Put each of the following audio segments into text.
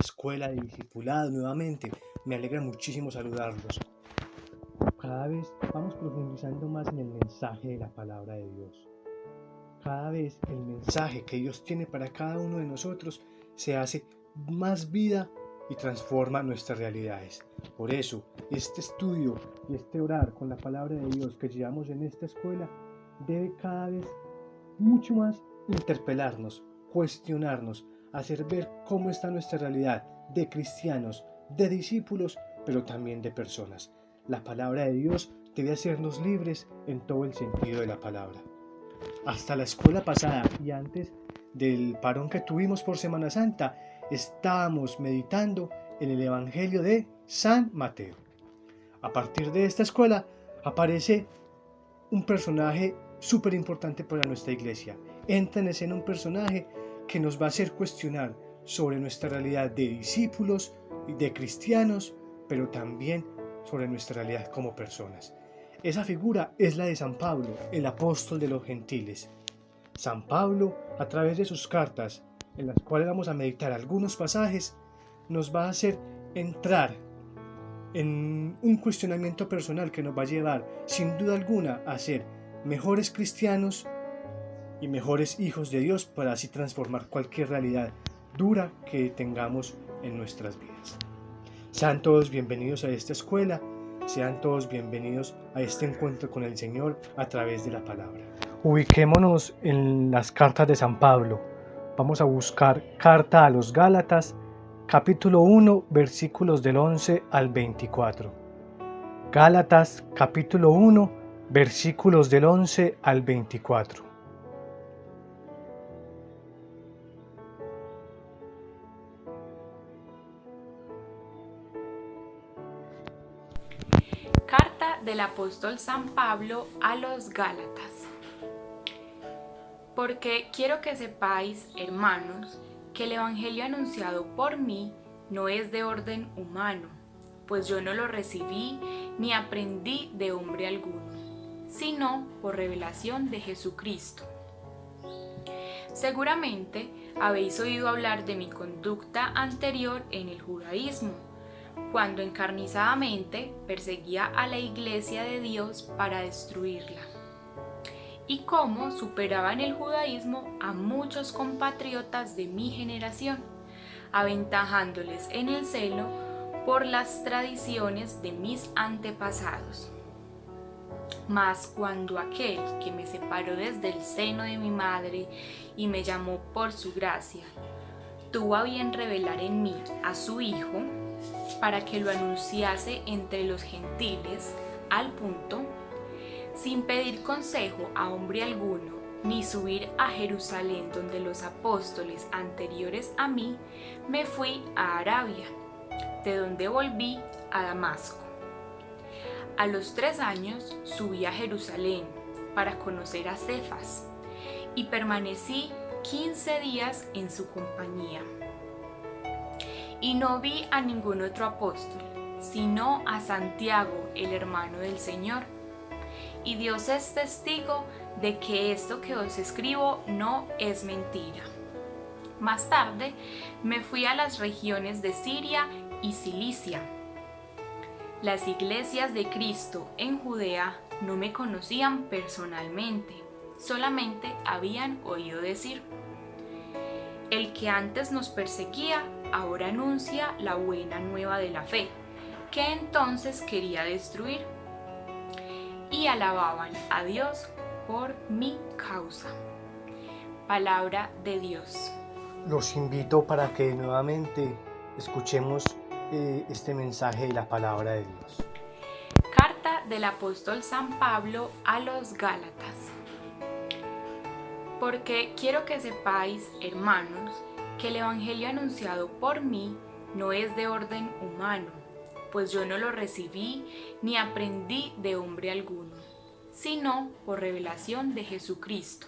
escuela de discipulado nuevamente. Me alegra muchísimo saludarlos. Cada vez vamos profundizando más en el mensaje de la palabra de Dios. Cada vez el mensaje que Dios tiene para cada uno de nosotros se hace más vida y transforma nuestras realidades. Por eso, este estudio y este orar con la palabra de Dios que llevamos en esta escuela debe cada vez mucho más interpelarnos, cuestionarnos, hacer ver cómo está nuestra realidad de cristianos, de discípulos, pero también de personas. La palabra de Dios debe hacernos libres en todo el sentido de la palabra. Hasta la escuela pasada y antes del parón que tuvimos por Semana Santa, estábamos meditando en el Evangelio de San Mateo. A partir de esta escuela aparece un personaje súper importante para nuestra iglesia. Entra en escena un personaje que nos va a hacer cuestionar sobre nuestra realidad de discípulos y de cristianos, pero también sobre nuestra realidad como personas. Esa figura es la de San Pablo, el apóstol de los gentiles. San Pablo, a través de sus cartas, en las cuales vamos a meditar algunos pasajes, nos va a hacer entrar en un cuestionamiento personal que nos va a llevar, sin duda alguna, a ser mejores cristianos y mejores hijos de Dios para así transformar cualquier realidad dura que tengamos en nuestras vidas. Sean todos bienvenidos a esta escuela, sean todos bienvenidos a este encuentro con el Señor a través de la palabra. Ubiquémonos en las cartas de San Pablo. Vamos a buscar carta a los Gálatas, capítulo 1, versículos del 11 al 24. Gálatas, capítulo 1, versículos del 11 al 24. Carta del apóstol San Pablo a los Gálatas. Porque quiero que sepáis, hermanos, que el evangelio anunciado por mí no es de orden humano, pues yo no lo recibí ni aprendí de hombre alguno, sino por revelación de Jesucristo. Seguramente habéis oído hablar de mi conducta anterior en el judaísmo, cuando encarnizadamente perseguía a la iglesia de Dios para destruirla, y cómo superaba en el judaísmo a muchos compatriotas de mi generación, aventajándoles en el celo por las tradiciones de mis antepasados. Mas cuando aquel que me separó desde el seno de mi madre y me llamó por su gracia, tuvo a bien revelar en mí a su Hijo, para que lo anunciase entre los gentiles, al punto, sin pedir consejo a hombre alguno, ni subir a Jerusalén donde los apóstoles anteriores a mí, me fui a Arabia, de donde volví a Damasco. A los 3 años subí a Jerusalén para conocer a Cefas, y permanecí 15 días en su compañía. Y no vi a ningún otro apóstol, sino a Santiago, el hermano del Señor. Y Dios es testigo de que esto que os escribo no es mentira. Más tarde me fui a las regiones de Siria y Cilicia. Las iglesias de Cristo en Judea no me conocían personalmente, solamente habían oído decir: el que antes nos perseguía, ahora anuncia la buena nueva de la fe, que entonces quería destruir. Y alababan a Dios por mi causa. Palabra de Dios. Los invito para que nuevamente escuchemos este mensaje de la palabra de Dios. Carta del apóstol San Pablo a los Gálatas. Porque quiero que sepáis, hermanos, que el evangelio anunciado por mí no es de orden humano, pues yo no lo recibí ni aprendí de hombre alguno, sino por revelación de Jesucristo.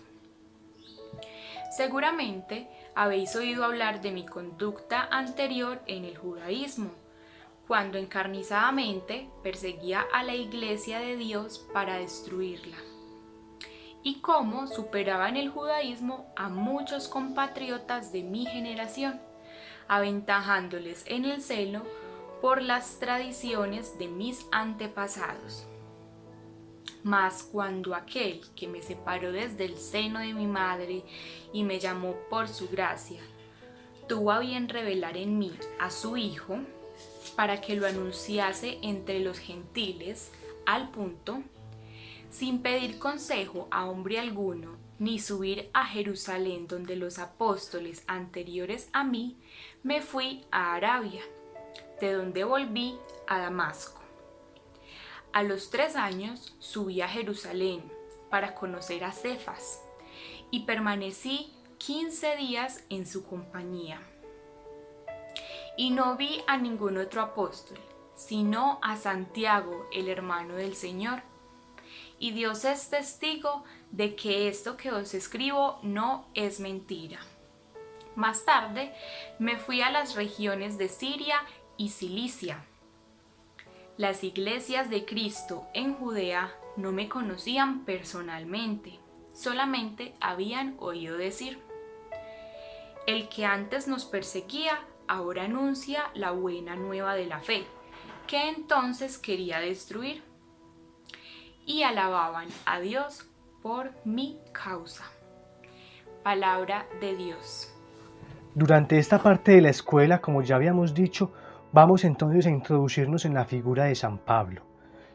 Seguramente habéis oído hablar de mi conducta anterior en el judaísmo, cuando encarnizadamente perseguía a la iglesia de Dios para destruirla, y cómo superaba en el judaísmo a muchos compatriotas de mi generación, aventajándoles en el celo por las tradiciones de mis antepasados. Mas cuando aquel que me separó desde el seno de mi madre y me llamó por su gracia, tuvo a bien revelar en mí a su Hijo, para que lo anunciase entre los gentiles, al punto, sin pedir consejo a hombre alguno, ni subir a Jerusalén donde los apóstoles anteriores a mí, me fui a Arabia, de donde volví a Damasco. A los 3 años subí a Jerusalén para conocer a Cefas y permanecí 15 días en su compañía. Y no vi a ningún otro apóstol, sino a Santiago, el hermano del Señor. Y Dios es testigo de que esto que os escribo no es mentira. Más tarde me fui a las regiones de Siria y Cilicia. Las iglesias de Cristo en Judea no me conocían personalmente, solamente habían oído decir: el que antes nos perseguía, ahora anuncia la buena nueva de la fe, que entonces quería destruir. Y alababan a Dios por mi causa. Palabra de Dios. Durante esta parte de la escuela, como ya habíamos dicho, vamos entonces a introducirnos en la figura de San Pablo.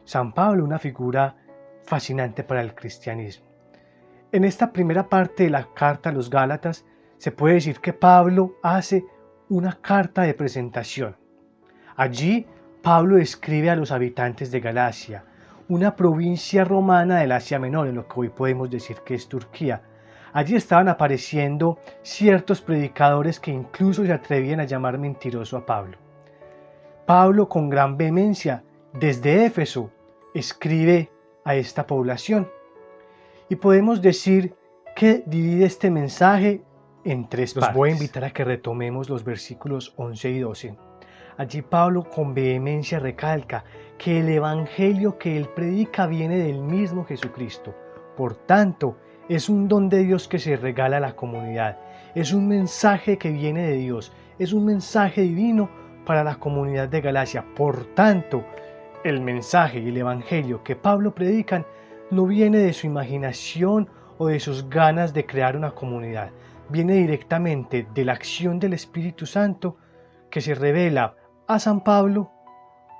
San Pablo, una figura fascinante para el cristianismo. En esta primera parte de la carta a los Gálatas, se puede decir que Pablo hace una carta de presentación. Allí, Pablo describe a los habitantes de Galacia, una provincia romana del Asia Menor, en lo que hoy podemos decir que es Turquía. Allí estaban apareciendo ciertos predicadores que incluso se atrevían a llamar mentiroso a Pablo. Pablo, con gran vehemencia, desde Éfeso, escribe a esta población. Y podemos decir que divide este mensaje en 3 partes. Los voy a invitar a que retomemos los versículos 11 y 12. Allí Pablo con vehemencia recalca que el evangelio que él predica viene del mismo Jesucristo. Por tanto, es un don de Dios que se regala a la comunidad. Es un mensaje que viene de Dios. Es un mensaje divino para la comunidad de Galacia. Por tanto, el mensaje y el evangelio que Pablo predican no viene de su imaginación o de sus ganas de crear una comunidad. Viene directamente de la acción del Espíritu Santo que se revela a San Pablo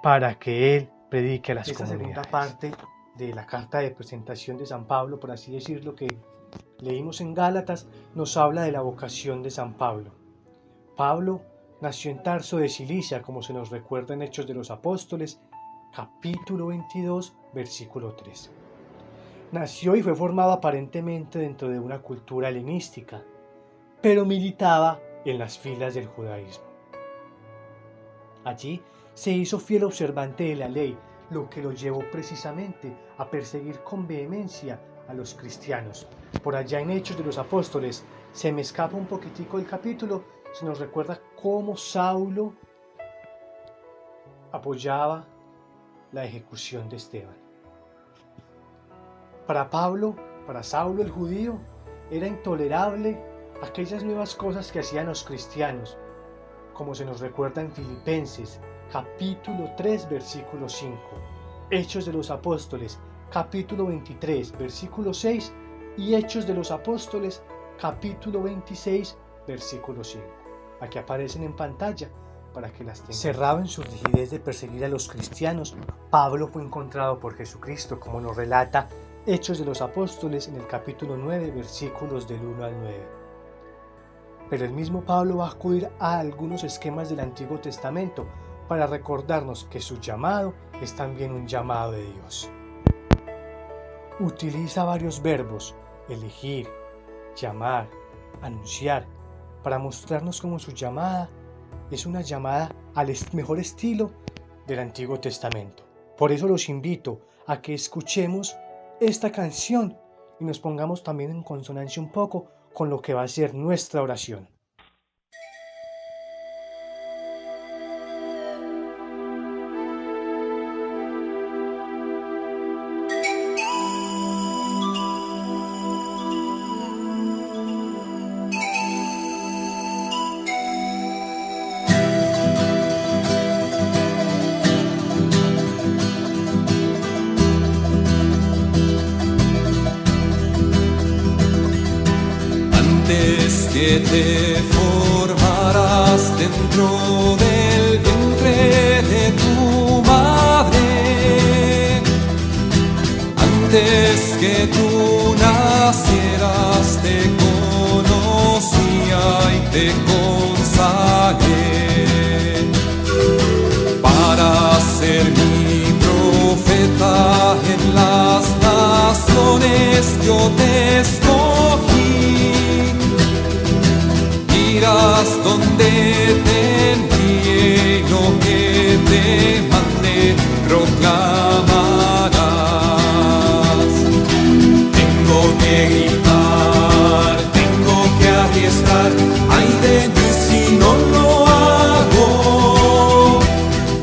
para que él predique a las comunidades. Esta segunda parte de la carta de presentación de San Pablo, por así decirlo, que leímos en Gálatas, nos habla de la vocación de San Pablo. Pablo nació en Tarso de Cilicia, como se nos recuerda en Hechos de los Apóstoles, capítulo 22, versículo 3. Nació y fue formado aparentemente dentro de una cultura helenística, pero militaba en las filas del judaísmo. Allí se hizo fiel observante de la ley, lo que lo llevó precisamente a perseguir con vehemencia a los cristianos. Por allá en Hechos de los Apóstoles, se me escapa un poquitico el capítulo, se nos recuerda cómo Saulo apoyaba la ejecución de Esteban. Para Saulo el judío, era intolerable aquellas nuevas cosas que hacían los cristianos, como se nos recuerda en Filipenses, capítulo 3, versículo 5, Hechos de los Apóstoles, capítulo 23, versículo 6, y Hechos de los Apóstoles, capítulo 26, versículo 5. Aquí aparecen en pantalla para que las tengan. Cerrado en su rigidez de perseguir a los cristianos, Pablo fue encontrado por Jesucristo, como nos relata Hechos de los Apóstoles en el capítulo 9, versículos del 1 al 9. Pero el mismo Pablo va a acudir a algunos esquemas del Antiguo Testamento para recordarnos que su llamado es también un llamado de Dios. Utiliza varios verbos: elegir, llamar, anunciar, para mostrarnos cómo su llamada es una llamada al mejor estilo del Antiguo Testamento. Por eso los invito a que escuchemos esta canción y nos pongamos también en consonancia un poco con lo que va a ser nuestra oración. que te formarás dentro del vientre de tu madre. Antes que tú nacieras te conocía y te consagré para ser mi profeta en las naciones. Yo te escogí, irás donde te envíe, lo que te mande proclamarás. Tengo que gritar, tengo que arriesgar, ay de mí si no lo hago.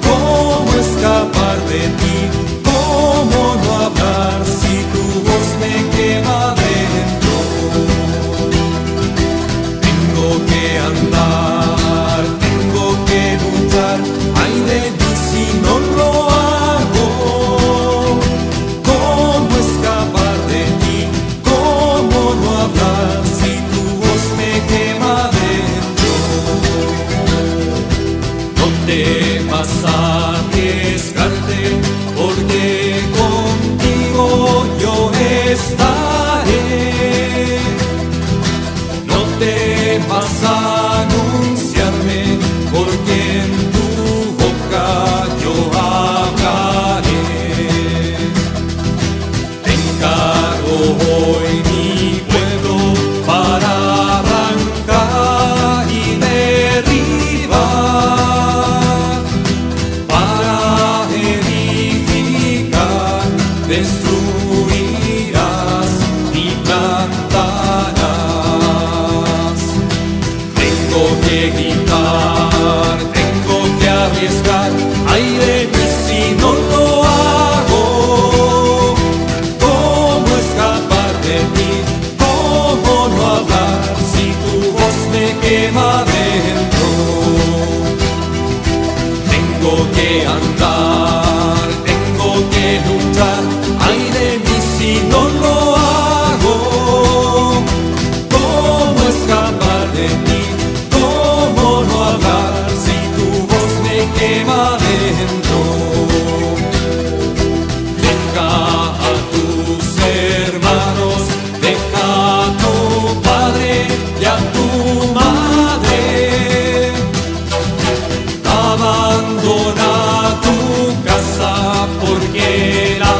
¿Cómo escapar de ti? ¿Cómo no hablar si tu voz me quema dentro? Tengo que andar, tengo que luchar, ay de mí si no lo hago. ¿Cómo escapar de ti? ¿Cómo no hablar si tu voz me quema dentro? No temas arriesgarte, porque contigo yo estaré. No temas anunciarme, porque en tu boca yo hablaré. Te encargo hoy mi pueblo para arrancar y derribar, para edificar, destruirás y plantarás. Tengo que gritar, tengo que arriesgar, ay de mí si no lo hago. ¿Cómo escapar de ti? ¿Cómo no hablar si tu voz me quema dentro? Tengo que andar, tengo que luchar, ay de mí si no lo hago. ¿Cómo escapar de ti? ¿Cómo no hablar si tu voz me quema dentro? Deja a tus hermanos, deja a tu padre y a tu madre. Abandona tu casa, porque la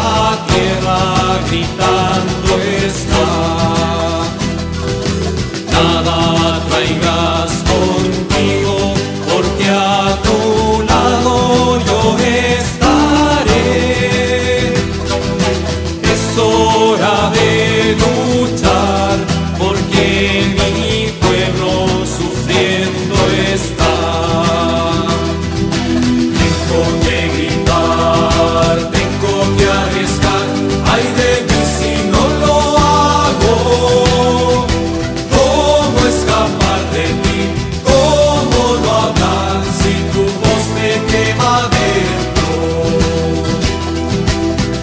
tierra gritando está. Nada traigas contigo, porque a tu lado yo estaré. Es hora de luchar, porque mi pueblo sufriendo está. Tengo que gritar, tengo que arriesgar, ay de mí si no lo hago. ¿Cómo escapar de ti? ¿Cómo no hablar si tu voz me quema dentro?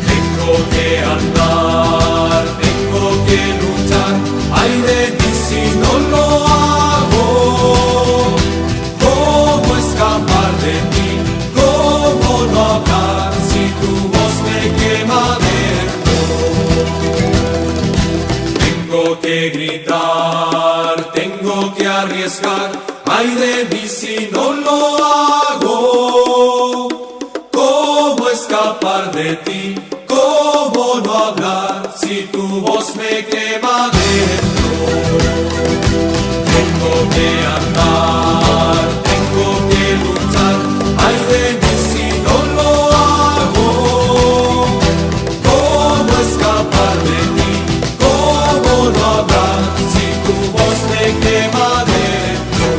Tengo que andar, tengo que luchar, ay de mí si no lo hago. ¿Cómo escapar de ti? ¿Cómo no hablar si tu voz me quema dentro? Tengo que gritar, tengo que arriesgar, ay de mí si no lo hago. ¿Cómo escapar de ti? ¿Cómo no hablar si tu voz me quema dentro? Tengo que andar, tengo que luchar, ay de mí si no lo hago. ¿Cómo escapar de ti? ¿Cómo no hablar si tu voz me quema dentro?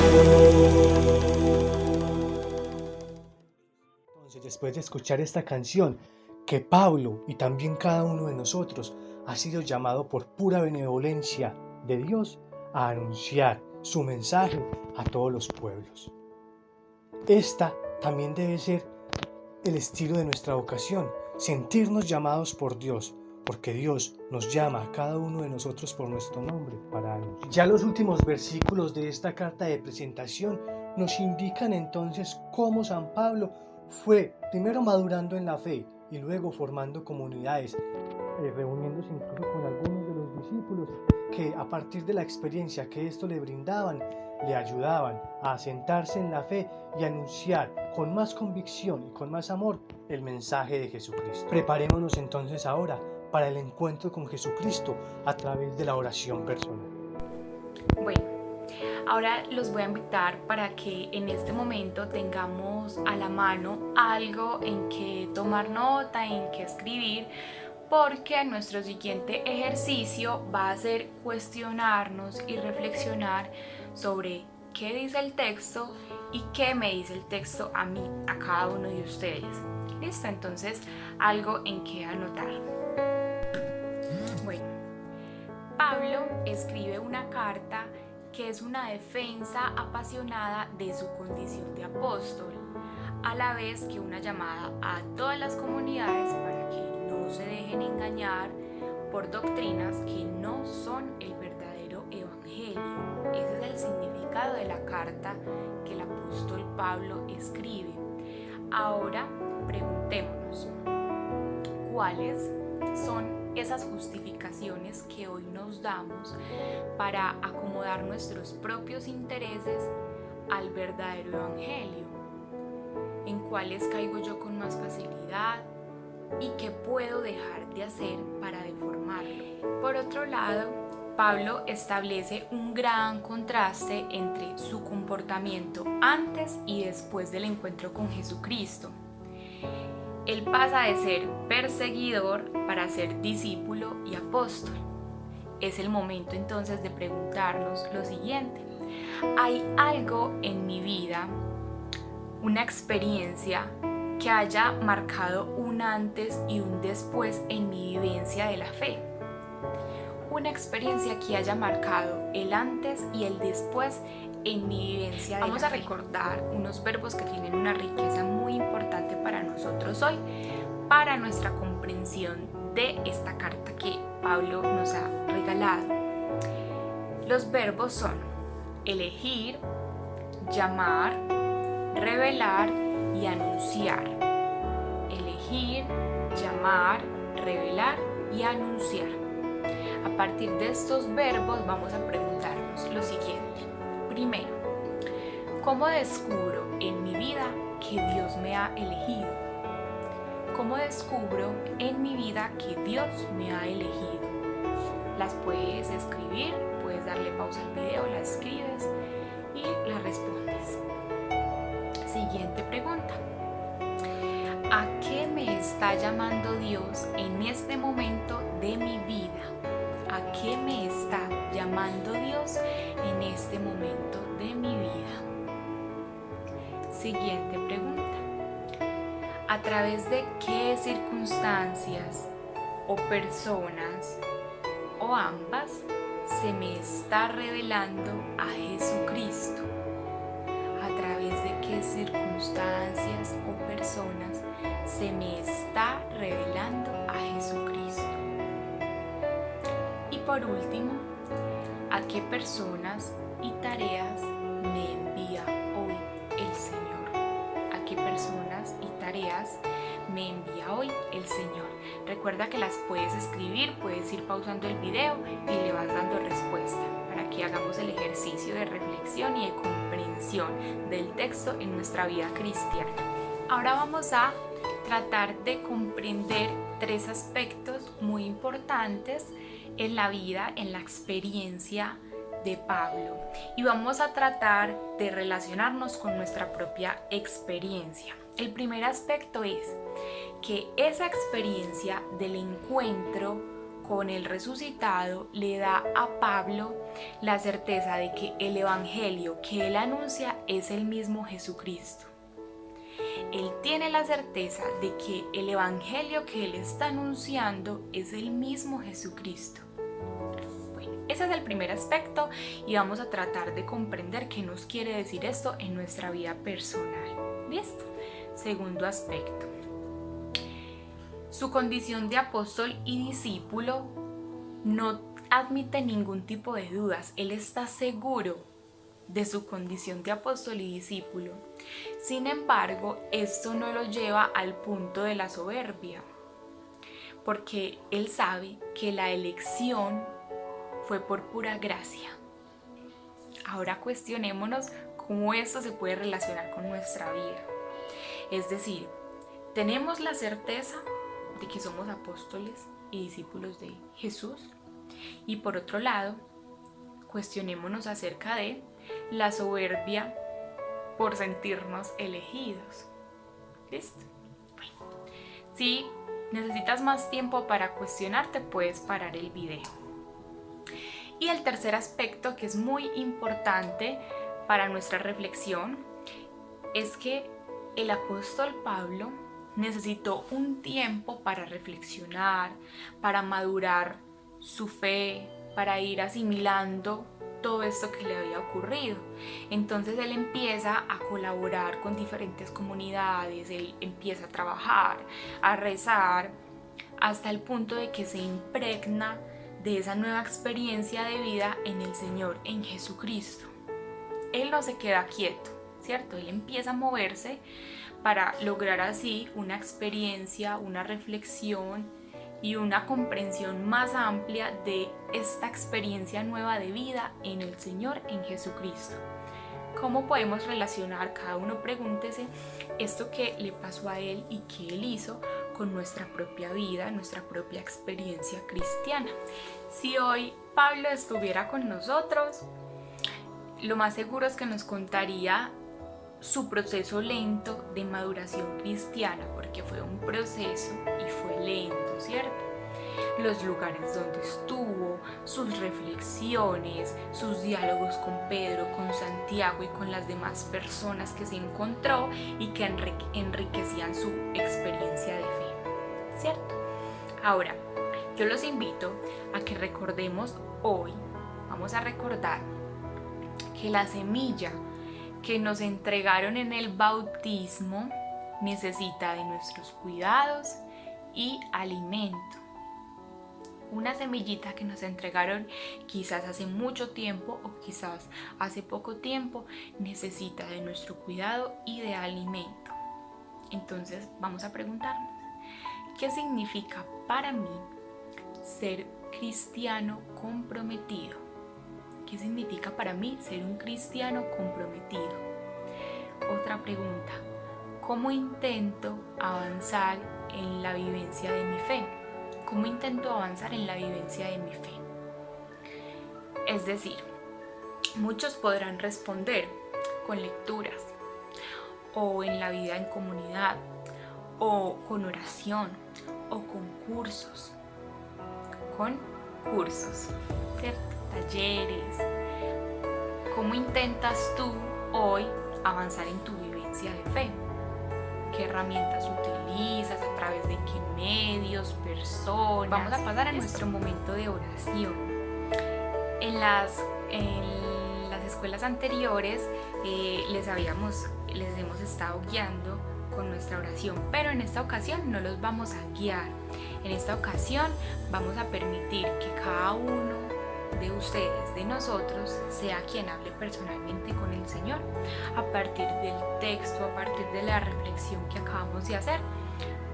Entonces, después de escuchar esta canción, que Pablo y también cada uno de nosotros ha sido llamado por pura benevolencia de Dios a anunciar su mensaje a todos los pueblos. Esta también debe ser el estilo de nuestra vocación, sentirnos llamados por Dios porque Dios nos llama a cada uno de nosotros por nuestro nombre para anunciar. Ya los últimos versículos de esta carta de presentación nos indican entonces cómo San Pablo fue primero madurando en la fe y luego formando comunidades, reuniéndose incluso con algunos de los discípulos que a partir de la experiencia que esto le brindaban, le ayudaban a asentarse en la fe y anunciar con más convicción y con más amor el mensaje de Jesucristo. Preparémonos entonces ahora para el encuentro con Jesucristo a través de la oración personal. Bueno, ahora los voy a invitar para que en este momento tengamos a la mano algo en que tomar nota, en que escribir, porque nuestro siguiente ejercicio va a ser cuestionarnos y reflexionar sobre qué dice el texto y qué me dice el texto a mí, a cada uno de ustedes. ¿Listo? Entonces, algo en que anotar. Bueno, Pablo escribe una carta que es una defensa apasionada de su condición de apóstol, a la vez que una llamada a todas las comunidades para que no se dejen engañar por doctrinas que no son el verdadero evangelio. Ese es el significado de la carta que el apóstol Pablo escribe. Ahora preguntémonos, ¿cuáles son esas justificaciones que hoy nos damos para acomodar nuestros propios intereses al verdadero evangelio? ¿En cuáles caigo yo con más facilidad? ¿Y qué puedo dejar de hacer para deformarlo? Por otro lado, Pablo establece un gran contraste entre su comportamiento antes y después del encuentro con Jesucristo. Él pasa de ser perseguidor para ser discípulo y apóstol. Es el momento entonces de preguntarnos lo siguiente: ¿hay algo en mi vida, una experiencia que haya marcado un antes y un después en mi vivencia de la fe? Una experiencia que haya marcado el antes y el después en mi vivencia de la fe. Vamos a recordar unos verbos que tienen una riqueza muy importante para nosotros hoy, para nuestra comprensión de esta carta que Pablo nos ha regalado. Los verbos son elegir, llamar, revelar y anunciar. Elegir, llamar, revelar y anunciar. A partir de estos verbos vamos a preguntarnos lo siguiente. Primero, ¿cómo descubro en mi vida que Dios me ha elegido? ¿Cómo descubro en mi vida que Dios me ha elegido? Las puedes escribir, puedes darle pausa al video, las escribes y las respondes. Siguiente pregunta. ¿A qué me está llamando Dios en este momento de mi vida? ¿A qué me está llamando Dios en este momento de mi vida? Siguiente pregunta. ¿A través de qué circunstancias o personas o ambas se me está revelando a Jesucristo? ¿A través de qué circunstancias o personas se me está revelando a Jesucristo? Y por último, ¿a qué personas y tareas me envía hoy el Señor? ¿A qué personas y tareas me envía hoy el Señor? Recuerda que las puedes escribir, puedes ir pausando el video y le vas dando respuesta para que hagamos el ejercicio de reflexión y de comprensión del texto en nuestra vida cristiana. Ahora vamos a tratar de comprender tres aspectos muy importantes en la vida, en la experiencia de Pablo, y vamos a tratar de relacionarnos con nuestra propia experiencia. El primer aspecto es que esa experiencia del encuentro con el resucitado le da a Pablo la certeza de que el evangelio que él anuncia es el mismo Jesucristo. Él tiene la certeza de que el evangelio que él está anunciando es el mismo Jesucristo. Bueno, ese es el primer aspecto y vamos a tratar de comprender qué nos quiere decir esto en nuestra vida personal. ¿Listo? Segundo aspecto. Su condición de apóstol y discípulo no admite ningún tipo de dudas. Él está seguro de su condición de apóstol y discípulo. Sin embargo, esto no lo lleva al punto de la soberbia, porque él sabe que la elección fue por pura gracia. Ahora cuestionémonos cómo esto se puede relacionar con nuestra vida. Es decir, tenemos la certeza de que somos apóstoles y discípulos de Jesús. Y por otro lado, cuestionémonos acerca de la soberbia por sentirnos elegidos. ¿Listo? Bueno, si necesitas más tiempo para cuestionarte, puedes parar el video. Y el tercer aspecto, que es muy importante para nuestra reflexión, es que el apóstol Pablo necesitó un tiempo para reflexionar, para madurar su fe, para ir asimilando todo esto que le había ocurrido. Entonces él empieza a colaborar con diferentes comunidades, él empieza a trabajar, a rezar, hasta el punto de que se impregna de esa nueva experiencia de vida en el Señor, en Jesucristo. Él no se queda quieto, ¿cierto? Él empieza a moverse para lograr así una experiencia, una reflexión y una comprensión más amplia de esta experiencia nueva de vida en el Señor, en Jesucristo. ¿Cómo podemos relacionar? Cada uno pregúntese esto que le pasó a él y que él hizo con nuestra propia vida, nuestra propia experiencia cristiana. Si hoy Pablo estuviera con nosotros, lo más seguro es que nos contaría su proceso lento de maduración cristiana, porque fue un proceso y fue lento, ¿cierto? Los lugares donde estuvo, sus reflexiones, sus diálogos con Pedro, con Santiago y con las demás personas que se encontró y que enriquecían su experiencia de fe, ¿cierto? Ahora, yo los invito a que recordemos hoy, vamos a recordar que la semilla que nos entregaron en el bautismo necesita de nuestros cuidados y alimento. Una semillita que nos entregaron quizás hace mucho tiempo o quizás hace poco tiempo necesita de nuestro cuidado y de alimento. Entonces vamos a preguntarnos, ¿qué significa para mí ser cristiano comprometido? ¿Qué significa para mí ser un cristiano comprometido? Otra pregunta, ¿cómo intento avanzar en la vivencia de mi fe? ¿Cómo intento avanzar en la vivencia de mi fe? Es decir, muchos podrán responder con lecturas, o en la vida en comunidad, o con oración, o con cursos. ¿Cierto? Talleres. ¿Cómo intentas tú hoy avanzar en tu vivencia de fe? ¿Qué herramientas utilizas? ¿A través de qué medios, personas? Vamos a pasar a nuestro momento de oración. En las escuelas anteriores les hemos estado guiando con nuestra oración, pero en esta ocasión no los vamos a guiar. En esta ocasión vamos a permitir que cada uno de ustedes, de nosotros, sea quien hable personalmente con el Señor a partir del texto, a partir de la reflexión que acabamos de hacer.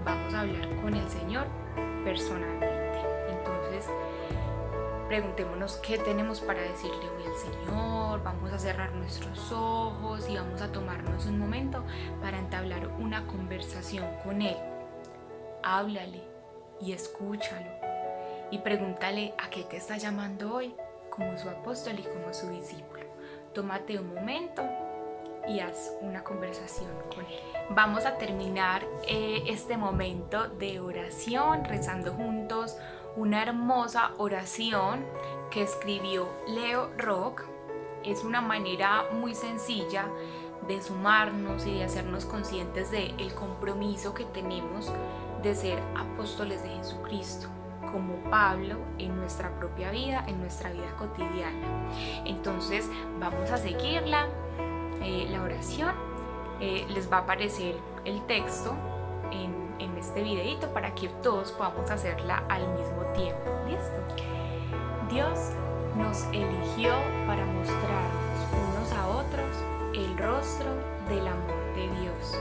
Vamos a hablar con el Señor personalmente. Entonces preguntémonos qué tenemos para decirle hoy al Señor. Vamos a cerrar nuestros ojos y vamos a tomarnos un momento para entablar una conversación con Él. Háblale y escúchalo. Y pregúntale a qué te está llamando hoy, como su apóstol y como su discípulo. Tómate un momento y haz una conversación con él. Vamos a terminar este momento de oración rezando juntos una hermosa oración que escribió Leo Rock. Es una manera muy sencilla de sumarnos y de hacernos conscientes del compromiso que tenemos de ser apóstoles de Jesucristo, como Pablo, en nuestra propia vida, en nuestra vida cotidiana. Entonces vamos a seguirla, la oración. Les va a aparecer el texto en en este videito para que todos podamos hacerla al mismo tiempo. ¿Listo? Dios nos eligió para mostrarnos unos a otros el rostro del amor de Dios.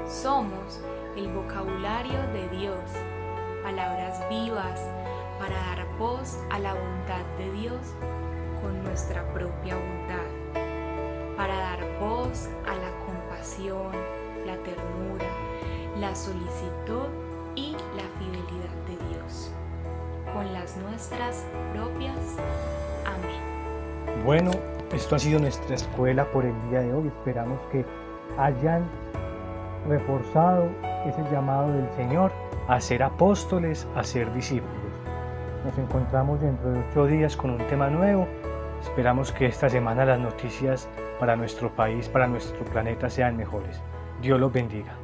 Somos el vocabulario de Dios, palabras vivas para dar voz a la bondad de Dios con nuestra propia bondad, para dar voz a la compasión, la ternura, la solicitud y la fidelidad de Dios, con las nuestras propias. Amén. Bueno, esto ha sido nuestra escuela por el día de hoy. Esperamos que hayan reforzado ese llamado del Señor a ser apóstoles, a ser discípulos. Nos encontramos dentro de 8 días con un tema nuevo. Esperamos que esta semana las noticias para nuestro país, para nuestro planeta sean mejores. Dios los bendiga.